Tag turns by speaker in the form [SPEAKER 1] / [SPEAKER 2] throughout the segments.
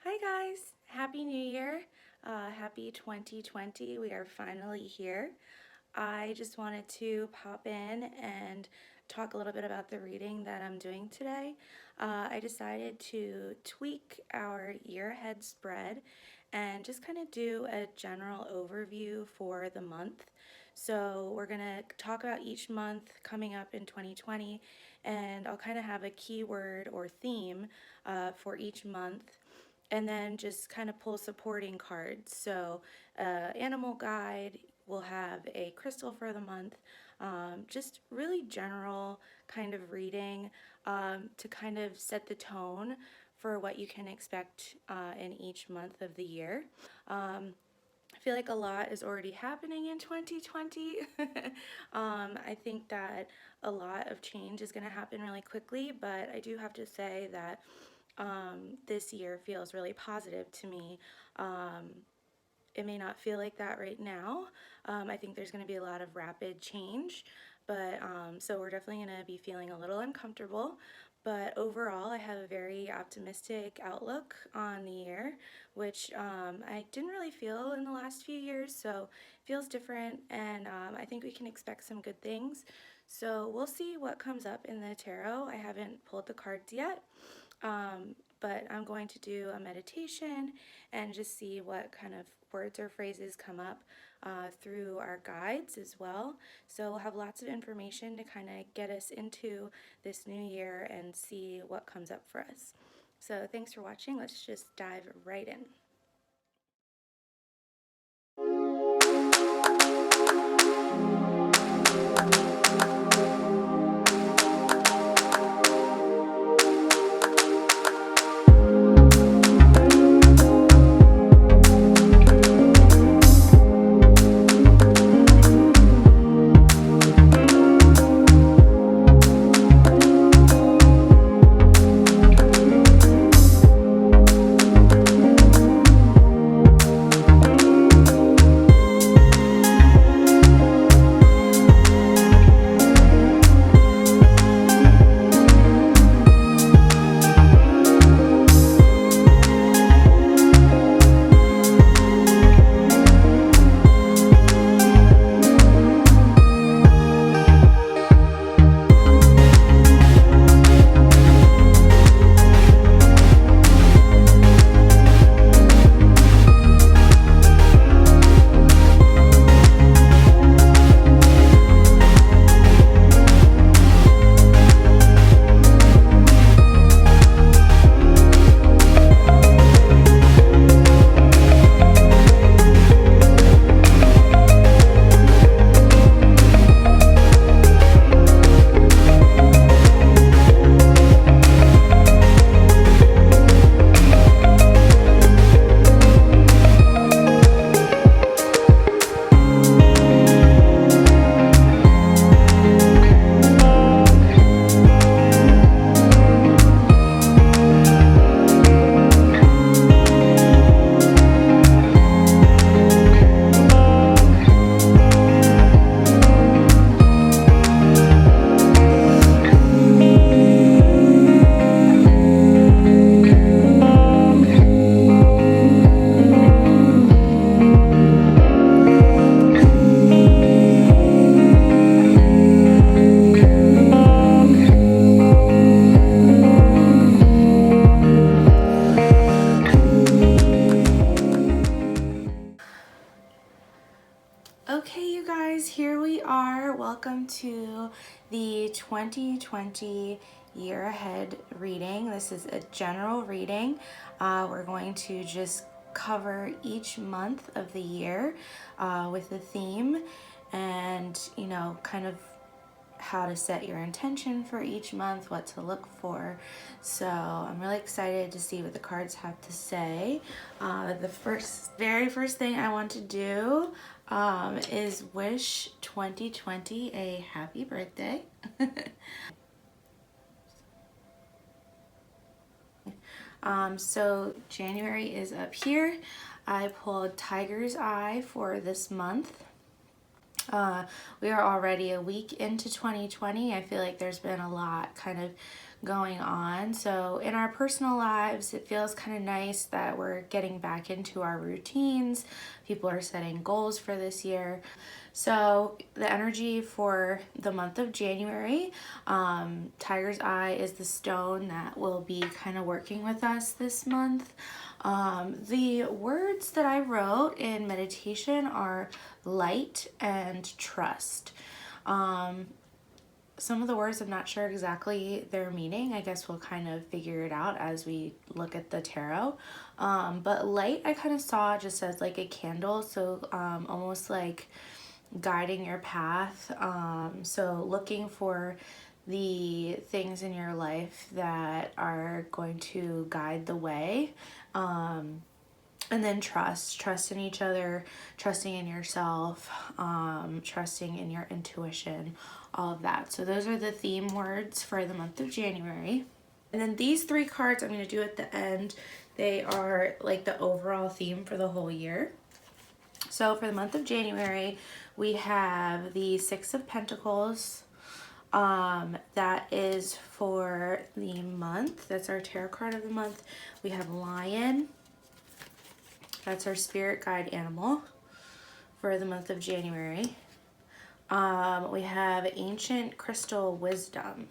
[SPEAKER 1] Hi guys, Happy New Year, happy 2020, we are finally here. I just wanted to pop in and talk a little bit about the reading that I'm doing today. I decided to tweak our year ahead spread and just kind of do a general overview for the month. So we're going to talk about each month coming up in 2020, and I'll kind of have a keyword or theme for each month, and then just kind of pull supporting cards. So, animal guide, we'll have a crystal for the month, just really general kind of reading to kind of set the tone for what you can expect in each month of the year. I feel like a lot is already happening in 2020. I think that a lot of change is going to happen really quickly, but I do have to say that this year feels really positive to me. It may not feel like that right now. I think there's going to be a lot of rapid change, but so we're definitely going to be feeling a little uncomfortable. But overall, I have a very optimistic outlook on the year, which I didn't really feel in the last few years, so it feels different, and I think we can expect some good things. So we'll see what comes up in the tarot. I haven't pulled the cards yet, but I'm going to do a meditation and just see what kind of words or phrases come up through our guides as well. So we'll have lots of information to kind of get us into this new year and see what comes up for us. So thanks for watching. Let's just dive right in. Okay, you guys, here we are. Welcome to the 2020 year ahead reading. This is a general reading. We're going to just cover each month of the year with a theme and, kind of how to set your intention for each month, what to look for. So I'm really excited to see what the cards have to say. The very first thing I want to do is wish 2020 a happy birthday. So January is up here. I pulled Tiger's Eye for this month. We are already a week into 2020. I feel like there's been a lot kind of going on. So in our personal lives, it feels kind of nice that we're getting back into our routines. People are setting goals for this year. So the energy for the month of January, Tiger's Eye is the stone that will be kind of working with us this month. The words that I wrote in meditation are light and trust. Some of the words I'm not sure exactly their meaning. I guess we'll kind of figure it out as we look at the tarot. But light I kind of saw just as like a candle, so almost like guiding your path. So looking for the things in your life that are going to guide the way. And then trust in each other, trusting in yourself, trusting in your intuition, all of that. So those are the theme words for the month of January. And then these 3 cards I'm going to do at the end, they are like the overall theme for the whole year. So for the month of January, we have the 6 of Pentacles. That is for the month. That's our tarot card of the month. We have Lion. That's our spirit guide animal for the month of January. We have Ancient Crystal Wisdom,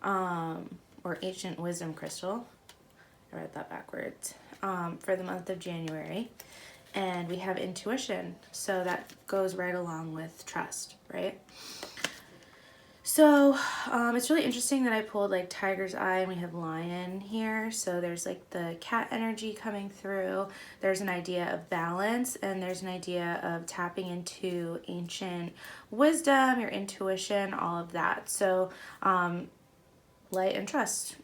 [SPEAKER 1] or Ancient Wisdom Crystal. I read that backwards. For the month of January. And we have Intuition, so that goes right along with trust, right? So it's really interesting that I pulled like Tiger's Eye and we have Lion here. So there's like the cat energy coming through. There's an idea of balance, and there's an idea of tapping into ancient wisdom, your intuition, all of that. So light and trust,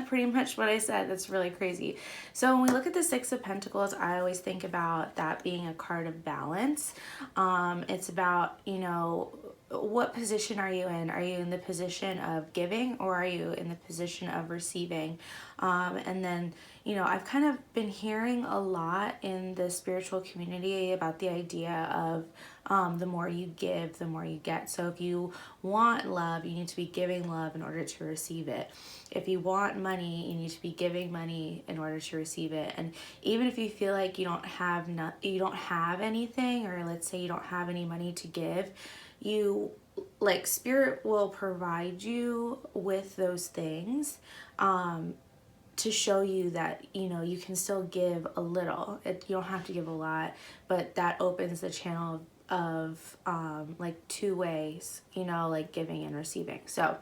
[SPEAKER 1] pretty much what I said. That's really crazy. So when we look at the 6 of Pentacles, I always think about that being a card of balance. It's about, you know, what position are you in? Are you in the position of giving, or are you in the position of receiving? And then, you know, I've kind of been hearing a lot in the spiritual community about the idea of the more you give, the more you get. So if you want love, you need to be giving love in order to receive it. If you want money, you need to be giving money in order to receive it. And even if you feel like you don't have anything, or let's say you don't have any money to give, you like spirit will provide you with those things to show you that, you know, you can still give a little. You don't have to give a lot, but that opens the channel of like 2 ways, you know, like giving and receiving. So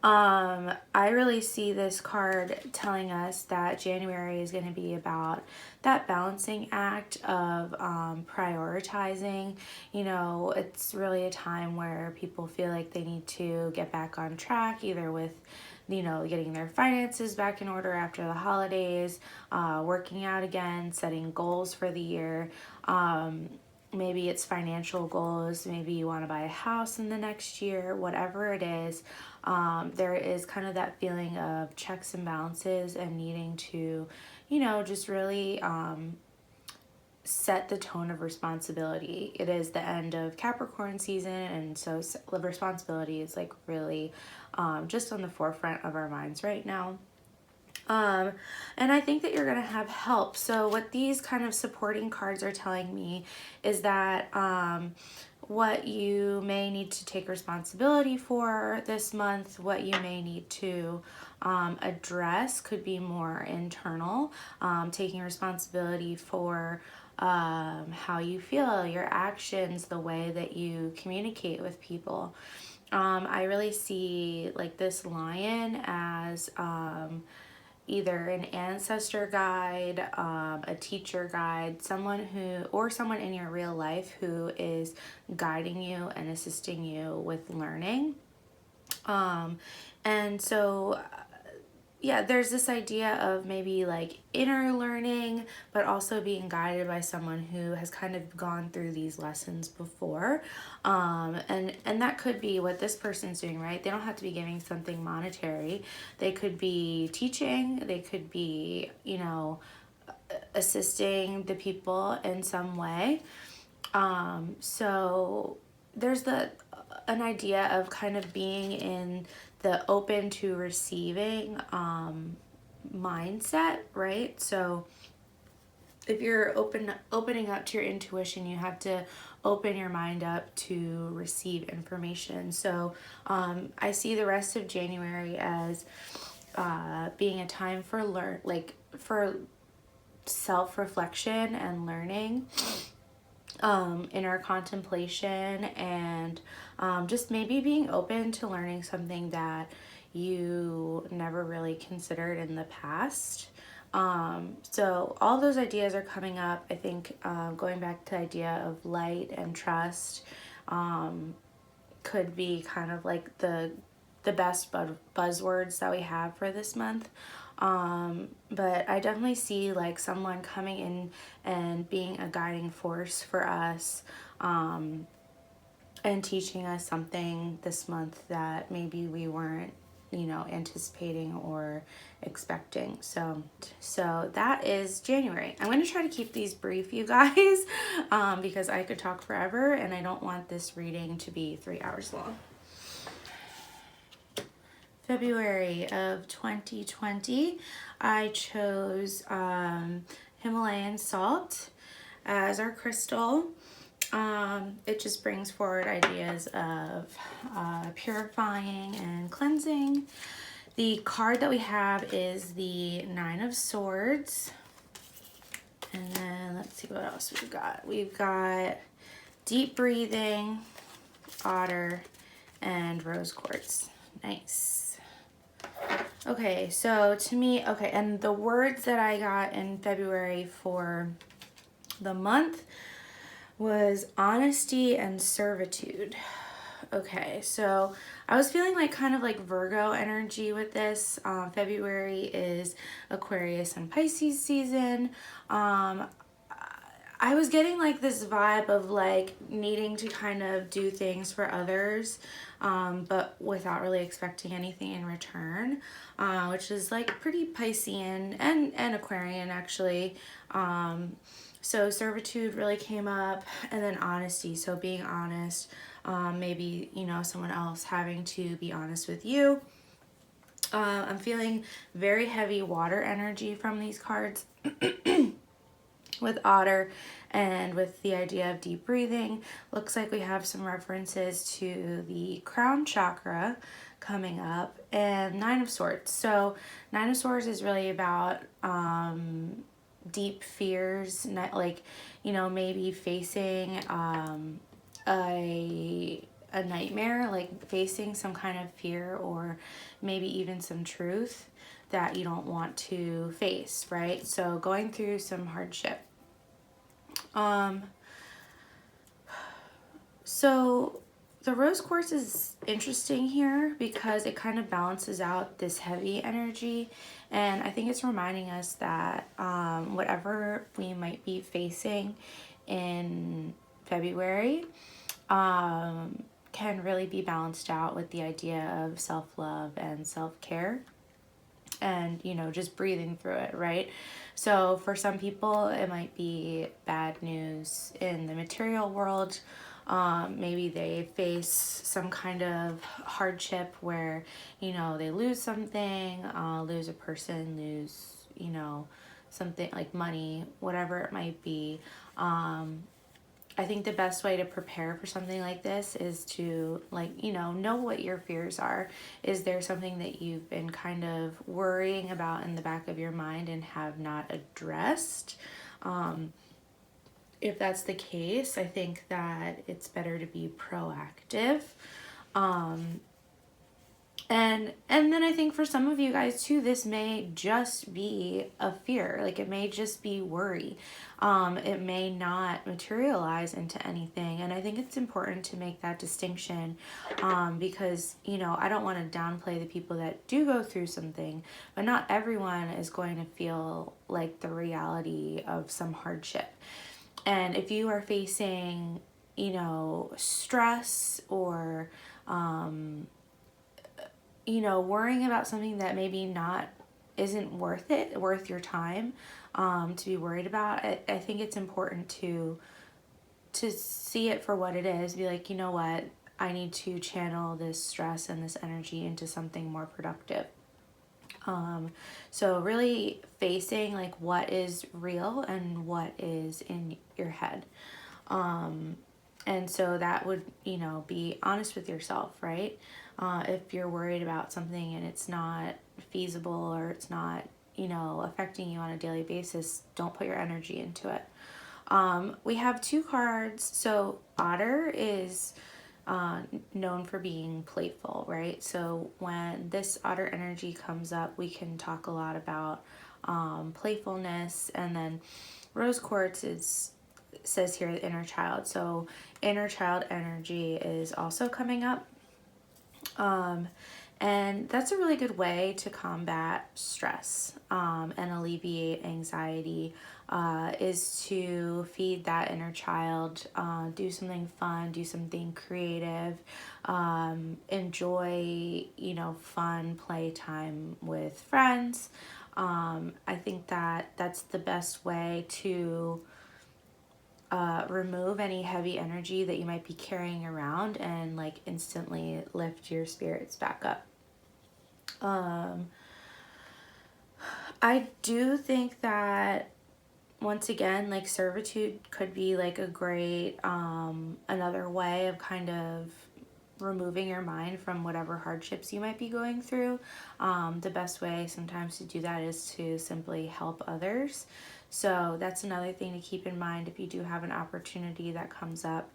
[SPEAKER 1] I really see this card telling us that January is going to be about that balancing act of prioritizing. You know, it's really a time where people feel like they need to get back on track, either with, you know, getting their finances back in order after the holidays, working out again, setting goals for the year. Maybe it's financial goals. Maybe you want to buy a house in the next year, whatever it is. There is kind of that feeling of checks and balances and needing to, you know, just really set the tone of responsibility. It is the end of Capricorn season, and so responsibility is like really just on the forefront of our minds right now. And I think that you're going to have help. So what these kind of supporting cards are telling me is that what you may need to take responsibility for this month, what you may need to address could be more internal, taking responsibility for how you feel, your actions, the way that you communicate with people. I really see like this lion as either an ancestor guide, a teacher guide, someone in your real life who is guiding you and assisting you with learning. And so yeah, there's this idea of maybe like inner learning, but also being guided by someone who has kind of gone through these lessons before. And that could be what this person's doing, right? They don't have to be giving something monetary. They could be teaching, they could be, you know, assisting the people in some way. So there's an idea of kind of being in the open to receiving mindset, right? So if you're opening up to your intuition, you have to open your mind up to receive information. So I see the rest of January as being a time for for self-reflection and learning, inner contemplation, and just maybe being open to learning something that you never really considered in the past. So all those ideas are coming up. I think going back to the idea of light and trust could be kind of like the best buzzwords that we have for this month. But I definitely see like someone coming in and being a guiding force for us, and teaching us something this month that maybe we weren't, anticipating or expecting. So that is January. I'm going to try to keep these brief, you guys, because I could talk forever and I don't want this reading to be 3 hours long. February of 2020, I chose Himalayan salt as our crystal. It just brings forward ideas of purifying and cleansing. The card that we have is the Nine of Swords. And then let's see what else we've got. We've got deep breathing, otter, and rose quartz. Nice. Okay, so to me, okay, and the words that I got in February for the month was honesty and servitude. Okay, so I was feeling like kind of like Virgo energy with this. February is Aquarius and Pisces season. I was getting like this vibe of like needing to kind of do things for others, but without really expecting anything in return, which is like pretty Piscean and Aquarian actually. So servitude really came up, and then honesty. So being honest, maybe, someone else having to be honest with you. I'm feeling very heavy water energy from these cards with otter and with the idea of deep breathing. Looks like we have some references to the crown chakra coming up, and Nine of Swords. So Nine of Swords is really about deep fears, not like, maybe facing a nightmare, like facing some kind of fear or maybe even some truth that you don't want to face, right? So going through some hardship. So the rose quartz is interesting here because it kind of balances out this heavy energy, and I think it's reminding us that whatever we might be facing in February can really be balanced out with the idea of self-love and self-care, and just breathing through it, right? So for some people it might be bad news in the material world. Maybe they face some kind of hardship where they lose something, lose a person, lose something like money, whatever it might be. I think the best way to prepare for something like this is to know what your fears are. Is there something that you've been kind of worrying about in the back of your mind and have not addressed? If that's the case, I think that it's better to be proactive. And then I think for some of you guys too, this may just be a fear. Like it may just be worry. It may not materialize into anything. And I think it's important to make that distinction, because, I don't want to downplay the people that do go through something, but not everyone is going to feel like the reality of some hardship. And if you are facing, stress or, worrying about something that maybe isn't worth your time to be worried about, I think it's important to to see it for what it is, be like, you know what, I need to channel this stress and this energy into something more productive. So really facing like what is real and what is in your head. And so that would, be honest with yourself, right? If you're worried about something and it's not feasible or it's not, affecting you on a daily basis, don't put your energy into it. We have two cards. So Otter is known for being playful, right? So when this Otter energy comes up, we can talk a lot about playfulness. And then Rose Quartz says here the inner child. So inner child energy is also coming up. And that's a really good way to combat stress and alleviate anxiety, is to feed that inner child, do something fun, do something creative, enjoy, fun playtime with friends. I think that that's the best way to remove any heavy energy that you might be carrying around and like instantly lift your spirits back up. I do think that once again, like servitude could be like a great another way of kind of removing your mind from whatever hardships you might be going through. The best way sometimes to do that is to simply help others. So that's another thing to keep in mind if you do have an opportunity that comes up.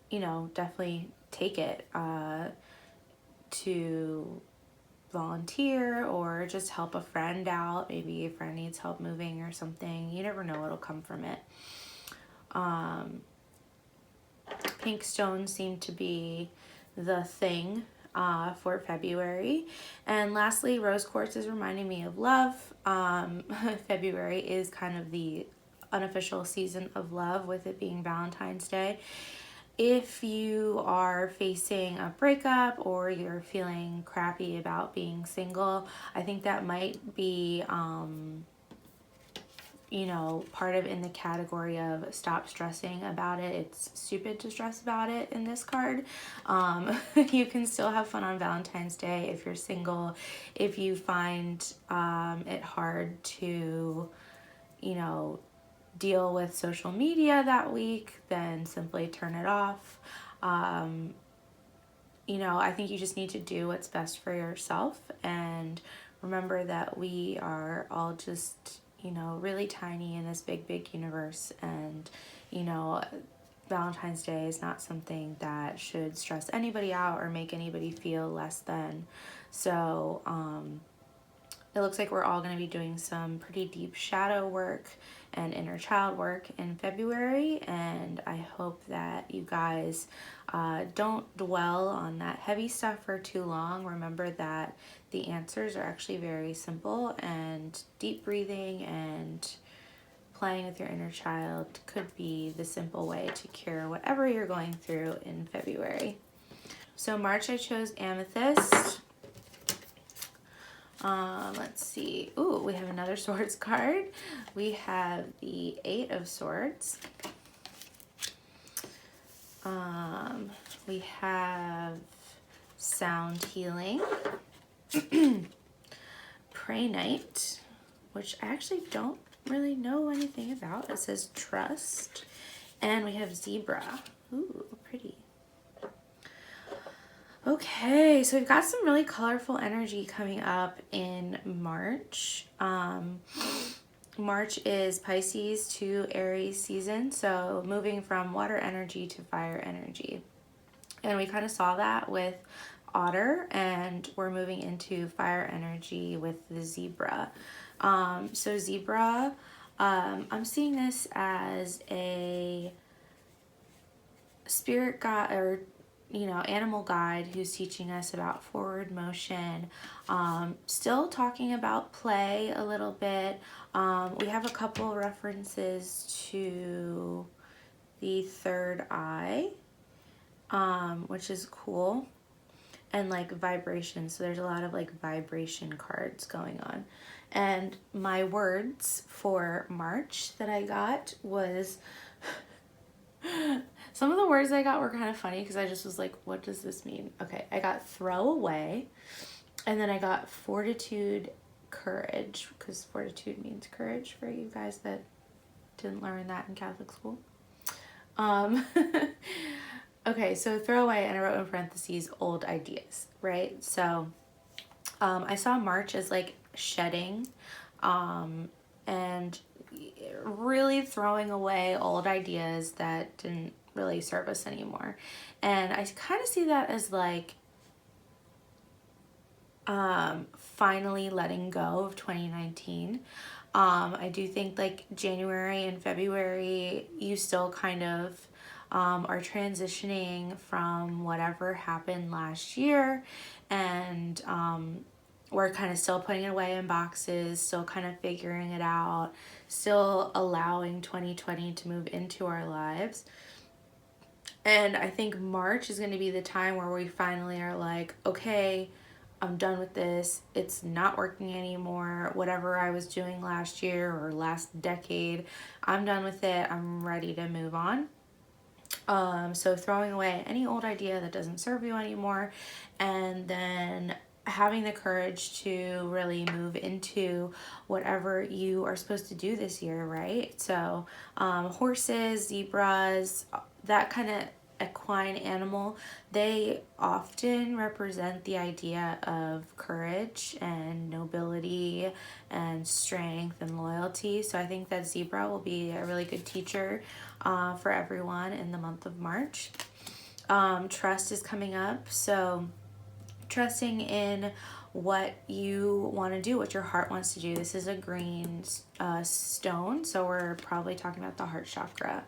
[SPEAKER 1] Definitely take it to volunteer or just help a friend out. Maybe a friend needs help moving or something. You never know what'll come from it. Pink stones seem to be the thing for February. And lastly, rose quartz is reminding me of love. February is kind of the unofficial season of love, with it being Valentine's Day. If you are facing a breakup or you're feeling crappy about being single, I think that might be, part of in the category of stop stressing about it. It's stupid to stress about it in this card. You can still have fun on Valentine's Day if you're single. If you find it hard to, deal with social media that week, then simply turn it off. I think you just need to do what's best for yourself and remember that we are all just, really tiny in this big, big universe. And, Valentine's Day is not something that should stress anybody out or make anybody feel less than. So, it looks like we're all going to be doing some pretty deep shadow work and inner child work in February, and I hope that you guys don't dwell on that heavy stuff for too long. Remember that the answers are actually very simple, and deep breathing and playing with your inner child could be the simple way to cure whatever you're going through in February. So March, I chose amethyst. Let's see. Ooh, we have another swords card. We have the 8 of Swords. We have sound healing. Pray night, which I actually don't really know anything about. It says trust. And we have zebra. Ooh, pretty. Okay, so we've got some really colorful energy coming up in March. March is Pisces to Aries season, so moving from water energy to fire energy. And we kind of saw that with Otter, and we're moving into fire energy with the zebra. So zebra, I'm seeing this as a spirit guide or animal guide who's teaching us about forward motion. Still talking about play a little bit. We have a couple references to the third eye, which is cool, and like vibration. So there's a lot of like vibration cards going on. And my words for March that I got was Some of the words I got were kind of funny because I just was like, what does this mean? Okay, I got throw away, and then I got fortitude, courage, because fortitude means courage for you guys that didn't learn that in Catholic school. Okay, so throw away, and I wrote in parentheses old ideas, right? So I saw March as like shedding, and really throwing away old ideas that didn't really serve us anymore. And I kind of see that as like finally letting go of 2019. I do think like January and February, you still kind of are transitioning from whatever happened last year, and we're kind of still putting it away in boxes, still kind of figuring it out, still allowing 2020 to move into our lives. And I think March is going to be the time where we finally are like, okay, I'm done with this. It's not working anymore. Whatever I was doing last year or last decade, I'm done with it. I'm ready to move on. So throwing away any old idea that doesn't serve you anymore, and then having the courage to really move into whatever you are supposed to do this year, right? So horses, zebras, that kind of equine animal, they often represent the idea of courage and nobility and strength and loyalty. So I think that zebra will be a really good teacher for everyone in the month of March. Trust is coming up, so trusting in what you want to do, what your heart wants to do. This is a green stone, so we're probably talking about the heart chakra.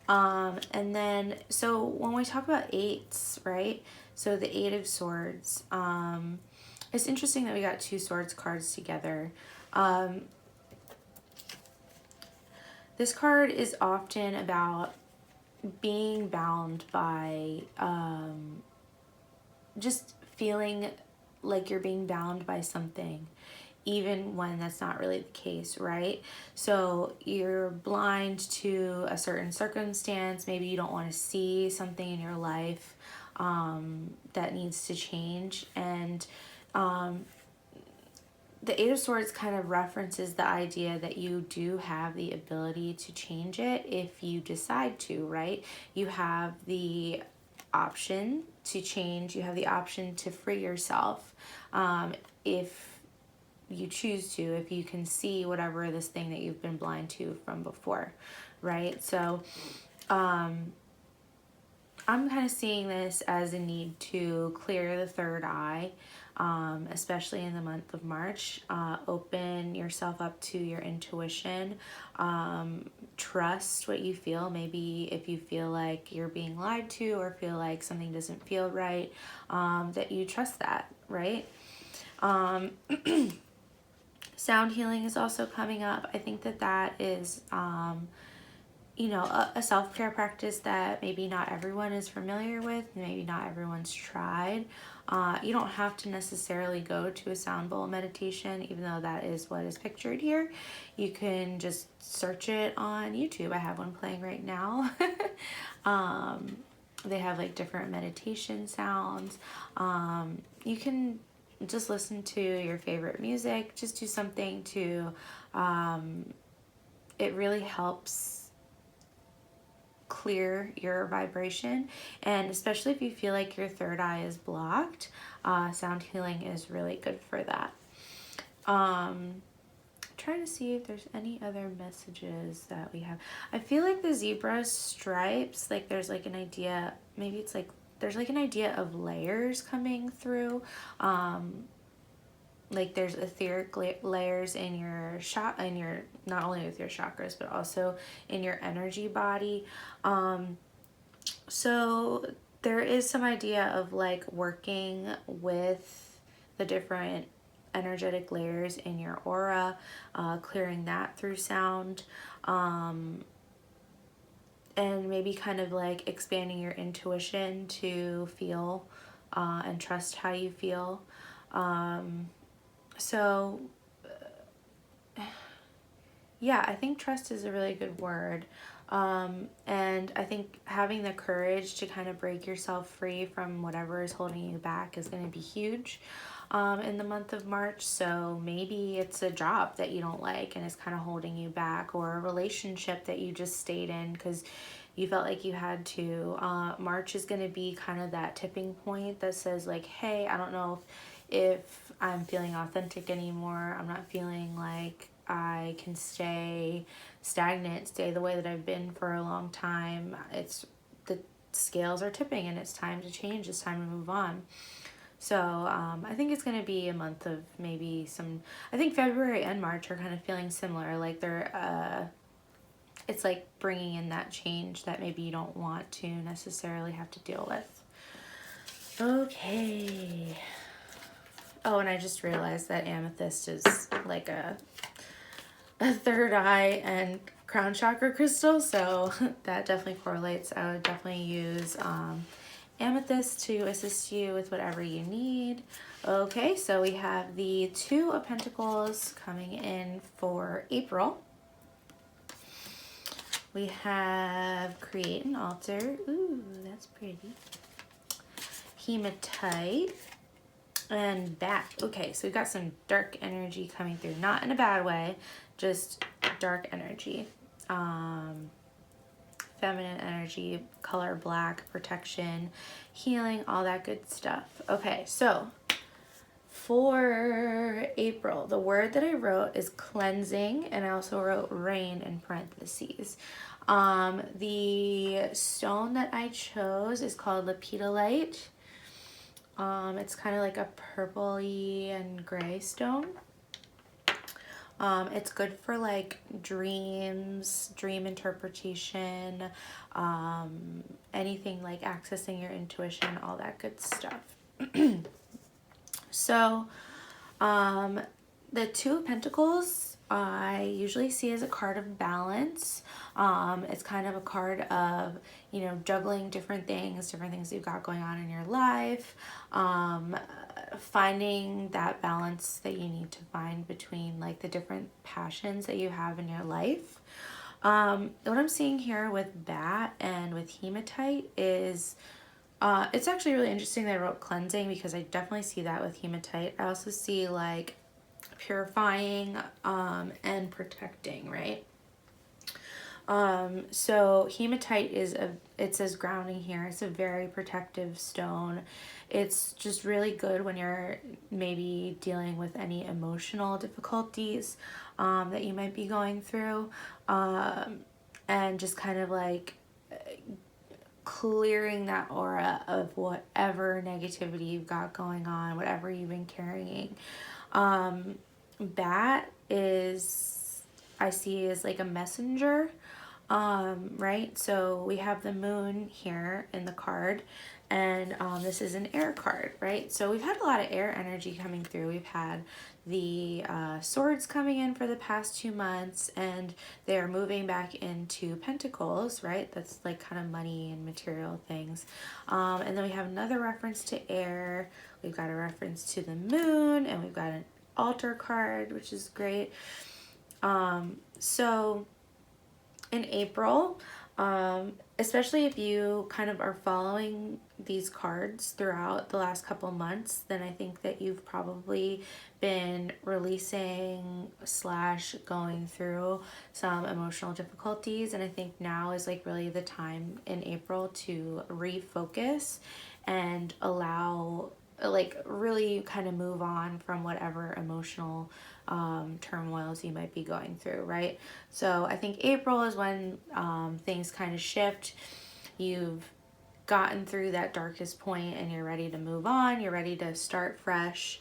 [SPEAKER 1] And then, so when we talk about eights, right? So the Eight of Swords, it's interesting that we got two swords cards together. This card is often about being bound by just feeling like you're being bound by something, even when that's not really the case, right? So you're blind to a certain circumstance. Maybe you don't want to see something in your life that needs to change. And the Eight of Swords kind of references the idea that you do have the ability to change it if you decide to, right? You have the option to change, you have the option to free yourself if you choose to, if you can see whatever this thing that you've been blind to from before, right? So I'm kind of seeing this as a need to clear the third eye, especially in the month of March. Open yourself up to your intuition. Trust what you feel. Maybe if you feel like you're being lied to or feel like something doesn't feel right, that you trust that, right? Sound healing is also coming up. I think that that is you know, a self-care practice that maybe not everyone is familiar with, maybe not everyone's tried. You don't have to necessarily go to a sound bowl meditation, even though that is what is pictured here. You can just search it on YouTube. I have one playing right now. They have like different meditation sounds. You can just listen to your favorite music, just do something to, it really helps clear your vibration, and especially if you feel like your third eye is blocked, sound healing is really good for that. Trying to see if there's any other messages that we have. I feel like the zebra stripes, like there's like an idea, maybe it's like there's like an idea of layers coming through. Like there's etheric layers in your not only with your chakras but also in your energy body. So there is some idea of like working with the different energetic layers in your aura, clearing that through sound, and maybe kind of like expanding your intuition to feel and trust how you feel. So yeah, I think trust is a really good word. And I think having the courage to kind of break yourself free from whatever is holding you back is going to be huge in the month of March. So maybe it's a job that you don't like and is kind of holding you back, or a relationship that you just stayed in because you felt like you had to. March is going to be kind of that tipping point that says like, hey, I don't know if I'm feeling authentic anymore. I'm not feeling like I can stay stagnant, stay the way that I've been for a long time. It's the scales are tipping and it's time to change. It's time to move on. So I think it's going to be a month of maybe some. I think February and March are kind of feeling similar. Like they're, it's like bringing in that change that maybe you don't want to necessarily have to deal with. Okay. Oh, and I just realized that amethyst is like a third eye and crown chakra crystal, so that definitely correlates. I would definitely use amethyst to assist you with whatever you need. Okay, so we have the Two of Pentacles coming in for April. We have Create an Altar. Ooh, that's pretty. Hematite. And Bat. Okay, so we've got some dark energy coming through. Not in a bad way, just dark energy. Feminine energy, color black, protection, healing, all that good stuff. Okay, so for April, the word that I wrote is cleansing, and I also wrote rain in parentheses. The stone that I chose is called lepidolite. It's kind of like a purpley and gray stone. It's good for like dreams, dream interpretation, anything like accessing your intuition, all that good stuff. So, the Two of Pentacles I usually see as a card of balance. It's kind of a card of, you know, juggling different things you've got going on in your life, finding that balance that you need to find between like the different passions that you have in your life. What I'm seeing here with Bat and with Hematite is it's actually really interesting that I wrote cleansing, because I definitely see that with Hematite. I also see like purifying and protecting, right? So hematite is it says grounding here. It's a very protective stone. It's just really good when you're maybe dealing with any emotional difficulties that you might be going through, and just kind of like clearing that aura of whatever negativity you've got going on, whatever you've been carrying. Bat is, I see, as like a messenger, right? So we have the moon here in the card, and this is an air card, right? So we've had a lot of air energy coming through. We've had the swords coming in for the past 2 months, and they're moving back into pentacles, right? That's like kind of money and material things. And then we have another reference to air. We've got a reference to the moon, and we've got an altar card, which is great. So in April, especially if you kind of are following these cards throughout the last couple months, then I think that you've probably been releasing / going through some emotional difficulties. And I think now is like really the time in April to refocus and allow, like, really kind of move on from whatever emotional turmoils you might be going through, right? So I think April is when things kind of shift. You've gotten through that darkest point and you're ready to move on. You're ready to start fresh.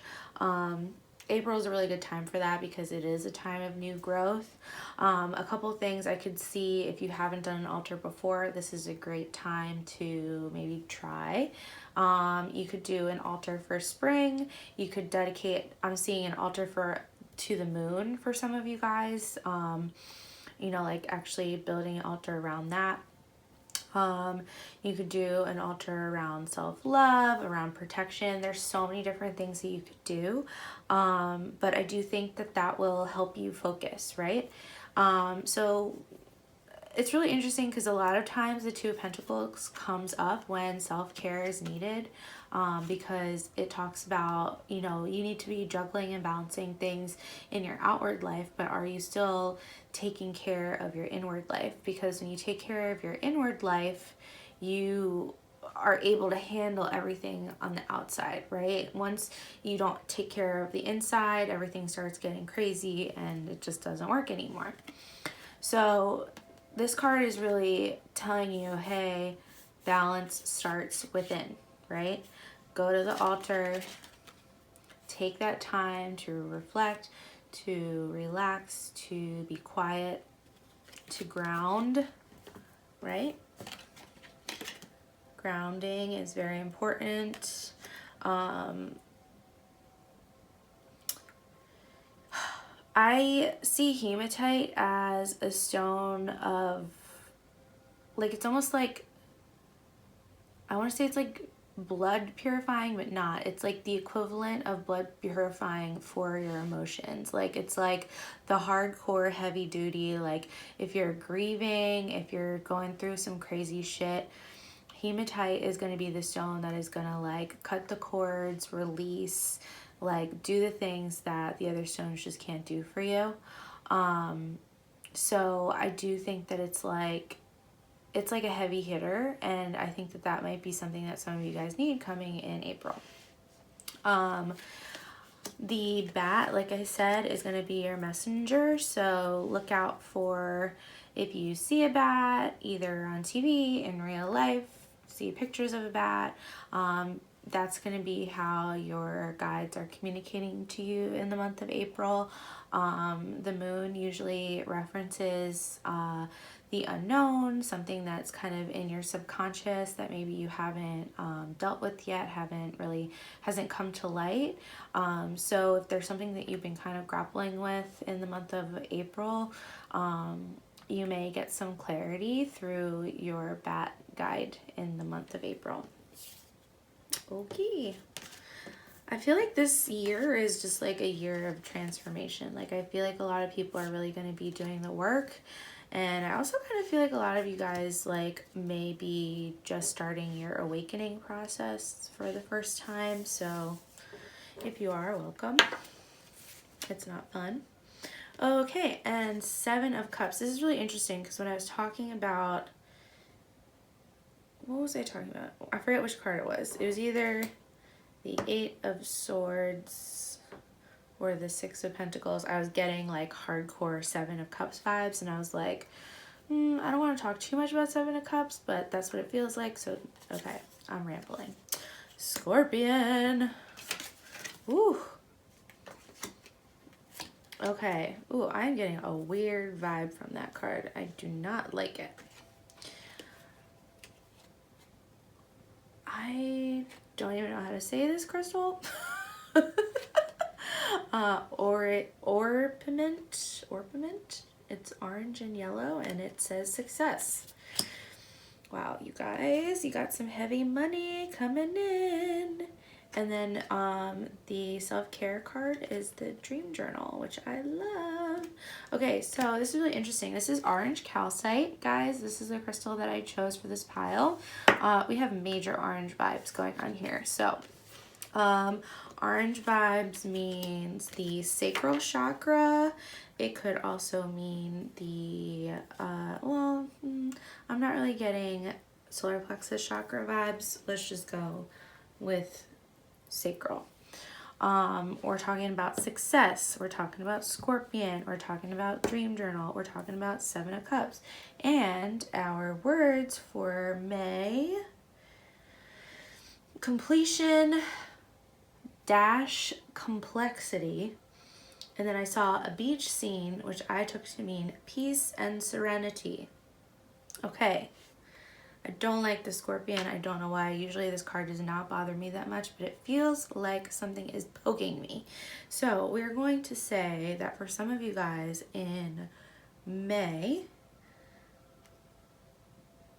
[SPEAKER 1] April is a really good time for that because it is a time of new growth. A couple things I could see, if you haven't done an altar before, this is a great time to maybe try. You could do an altar for spring. You could dedicate, I'm seeing an altar to the moon for some of you guys. You know, like actually building an altar around that. You could do an altar around self-love, around protection. There's so many different things that you could do. But I do think that that will help you focus, right? So it's really interesting because a lot of times the Two of Pentacles comes up when self-care is needed, because it talks about, you know, you need to be juggling and balancing things in your outward life, but are you still taking care of your inward life? Because when you take care of your inward life, you are able to handle everything on the outside, right? Once you don't take care of the inside, everything starts getting crazy and it just doesn't work anymore. So this card is really telling you, hey, balance starts within, right? Go to the altar, take that time to reflect, to relax, to be quiet, to ground, right? Grounding is very important. I see hematite as a stone of, like, it's almost like, I want to say it's like blood purifying, but not. It's like the equivalent of blood purifying for your emotions. Like, it's like the hardcore heavy duty, like if you're grieving, if you're going through some crazy shit, hematite is going to be the stone that is going to like cut the cords, release, like do the things that the other stones just can't do for you. So I do think that it's like a heavy hitter, and I think that that might be something that some of you guys need coming in April. The bat, like I said, is going to be your messenger, so look out for, if you see a bat either on TV, in real life, see pictures of a bat, that's going to be how your guides are communicating to you in the month of April. The moon usually references the unknown, something that's kind of in your subconscious that maybe you haven't dealt with yet, hasn't come to light. So if there's something that you've been kind of grappling with in the month of April, you may get some clarity through your bat guide in the month of April. Okay. I feel like this year is just like a year of transformation. Like, I feel like a lot of people are really going to be doing the work. And I also kind of feel like a lot of you guys like may be just starting your awakening process for the first time. So if you are, welcome. It's not fun. Okay, and Seven of Cups. This is really interesting because when I was talking about, what was I talking about? I forget which card it was. It was either the Eight of Swords or the Six of Pentacles. I was getting like hardcore Seven of Cups vibes, and I was like, I don't want to talk too much about Seven of Cups, but that's what it feels like. So, okay, I'm rambling. Scorpion. Ooh. Okay. Ooh, I'm getting a weird vibe from that card. I do not like it. I don't even know how to say this crystal. Orpiment. It's orange and yellow, and it says success. Wow, you guys, you got some heavy money coming in. And then the self-care card is the dream journal, which I love. Okay, so this is really interesting. This is orange calcite, guys. This is a crystal that I chose for this pile. We have major orange vibes going on here. So orange vibes means the sacral chakra. It could also mean the, I'm not really getting solar plexus chakra vibes. Let's just go with sacral. We're talking about success. We're talking about Scorpion. We're talking about dream journal. We're talking about Seven of Cups. And our words for May: completion dash complexity. And then I saw a beach scene, which I took to mean peace and serenity. Okay. I don't like the Scorpion. I don't know why. Usually this card does not bother me that much, but it feels like something is poking me. So we're going to say that for some of you guys in May,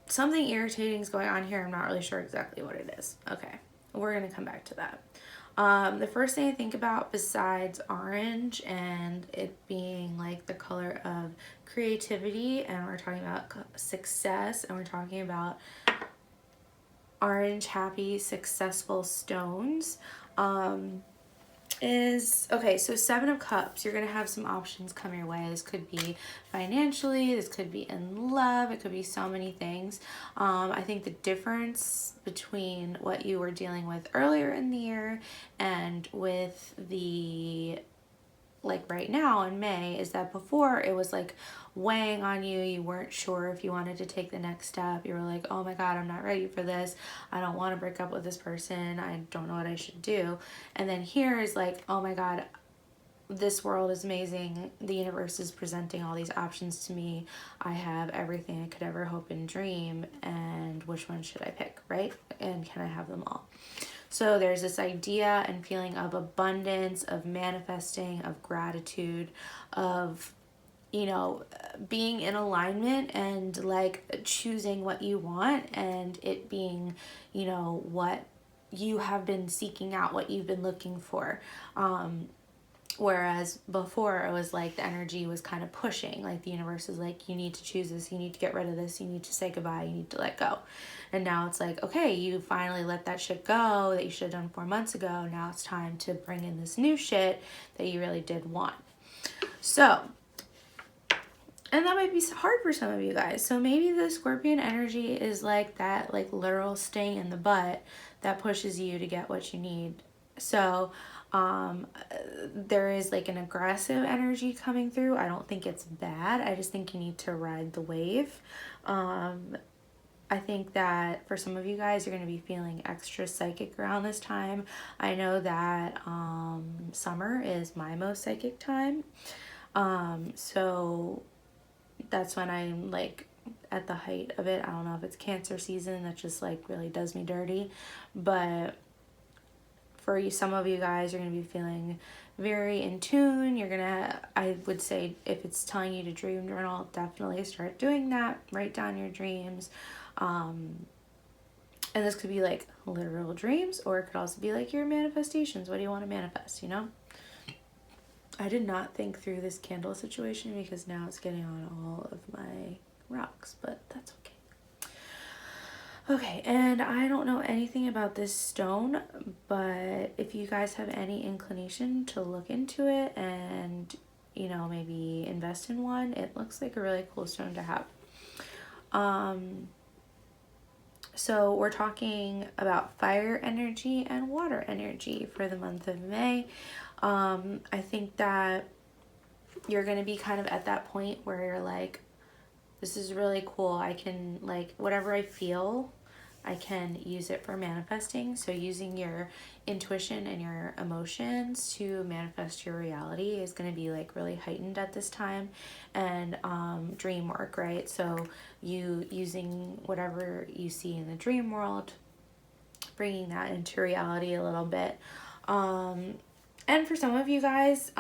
[SPEAKER 1] something irritating is going on here. I'm not really sure exactly what it is. Okay, we're going to come back to that. The first thing I think about besides orange and it being like the color of creativity, and we're talking about success, and we're talking about orange, happy, successful stones, is okay. So 7 of Cups, you're gonna have some options come your way. This could be financially, this could be in love, it could be so many things. I think the difference between what you were dealing with earlier in the year and with the like right now in May is that before it was like weighing on you. You weren't sure if you wanted to take the next step. You were like, oh my God, I'm not ready for this. I don't want to break up with this person. I don't know what I should do. And then here is like, oh my God, this world is amazing. The universe is presenting all these options to me. I have everything I could ever hope and dream. And which one should I pick, right? And can I have them all? So there's this idea and feeling of abundance, of manifesting, of gratitude, of, you know, being in alignment and like choosing what you want and it being, you know, what you have been seeking out, what you've been looking for. Whereas before it was like the energy was kind of pushing, like the universe is like, you need to choose this, you need to get rid of this, you need to say goodbye, you need to let go. And now it's like, okay, you finally let that shit go that you should have done 4 months ago. Now it's time to bring in this new shit that you really did want. So, and that might be hard for some of you guys. So maybe the Scorpion energy is like that, like literal sting in the butt that pushes you to get what you need. So there is like an aggressive energy coming through. I don't think it's bad. I just think you need to ride the wave. I think that for some of you guys, you're going to be feeling extra psychic around this time. I know that summer is my most psychic time. So that's when I'm like at the height of it. I don't know if it's Cancer season that just like really does me dirty, but for you, some of you guys, you're going to be feeling very in tune. You're going to, I would say, if it's telling you to dream journal, definitely start doing that. Write down your dreams. And this could be like literal dreams, or it could also be like your manifestations. What do you want to manifest, you know? I did not think through this candle situation because now it's getting on all of my rocks, but that's okay. Okay, and I don't know anything about this stone, but if you guys have any inclination to look into it and, you know, maybe invest in one, it looks like a really cool stone to have. So we're talking about fire energy and water energy for the month of May. I think that you're going to be kind of at that point where you're like, this is really cool. I can, like, whatever I feel, I can use it for manifesting. So using your intuition and your emotions to manifest your reality is going to be like really heightened at this time. And dream work, right? So you using whatever you see in the dream world, bringing that into reality a little bit. And for some of you guys,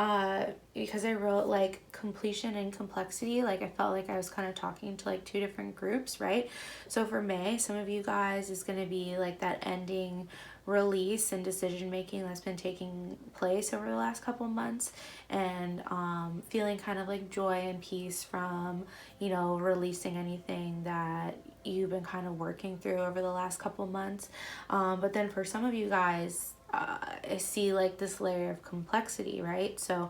[SPEAKER 1] because I wrote like completion and complexity, like I felt like I was kind of talking to like 2 different groups, right? So for May, some of you guys is going to be like that ending release and decision making that's been taking place over the last couple months, and feeling kind of like joy and peace from, you know, releasing anything that you've been kind of working through over the last couple months. But then for some of you guys, I see like this layer of complexity, right? So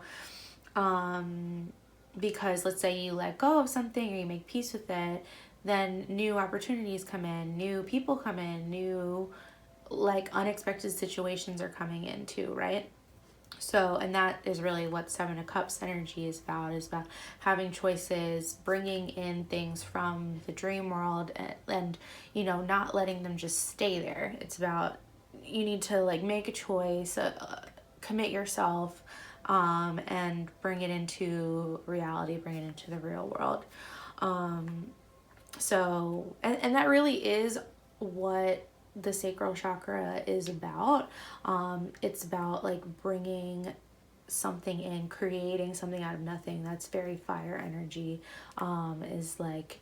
[SPEAKER 1] because let's say you let go of something or you make peace with it, then new opportunities come in, new people come in, new like unexpected situations are coming in too, right? So, and that is really what 7 of Cups energy is about having choices, bringing in things from the dream world, and you know, not letting them just stay there. It's about, you need to like make a choice, commit yourself, and bring it into reality, bring it into the real world. So, and that really is what the sacral chakra is about. It's about like bringing something in, creating something out of nothing. That's very fire energy, is like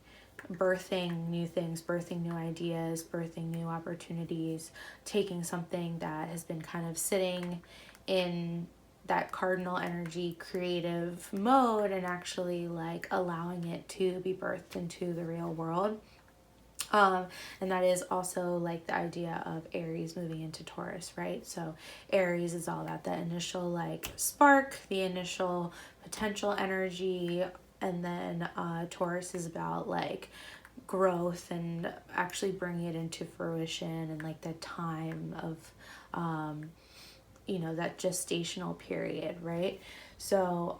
[SPEAKER 1] birthing new things, birthing new ideas, birthing new opportunities, taking something that has been kind of sitting in that cardinal energy creative mode and actually like allowing it to be birthed into the real world. And that is also like the idea of Aries moving into Taurus, right? So Aries is all about that initial like spark, the initial potential energy, and then Taurus is about like growth and actually bringing it into fruition and like the time of that gestational period, right? So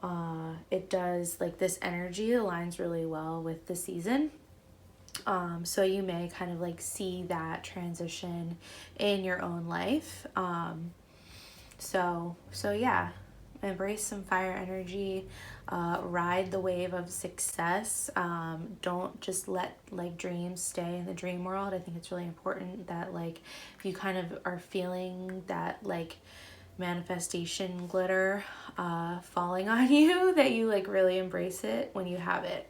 [SPEAKER 1] it does, like, this energy aligns really well with the season. So you may kind of like see that transition in your own life. So yeah, embrace some fire energy, ride the wave of success. Don't just let like dreams stay in the dream world. I think it's really important that like if you kind of are feeling that like manifestation glitter falling on you, that you like really embrace it when you have it.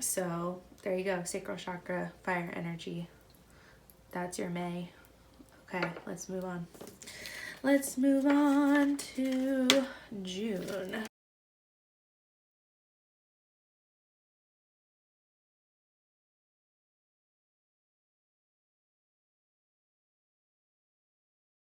[SPEAKER 1] So there you go, sacral chakra, fire energy. That's your May. Okay, let's move on. Let's move on to June.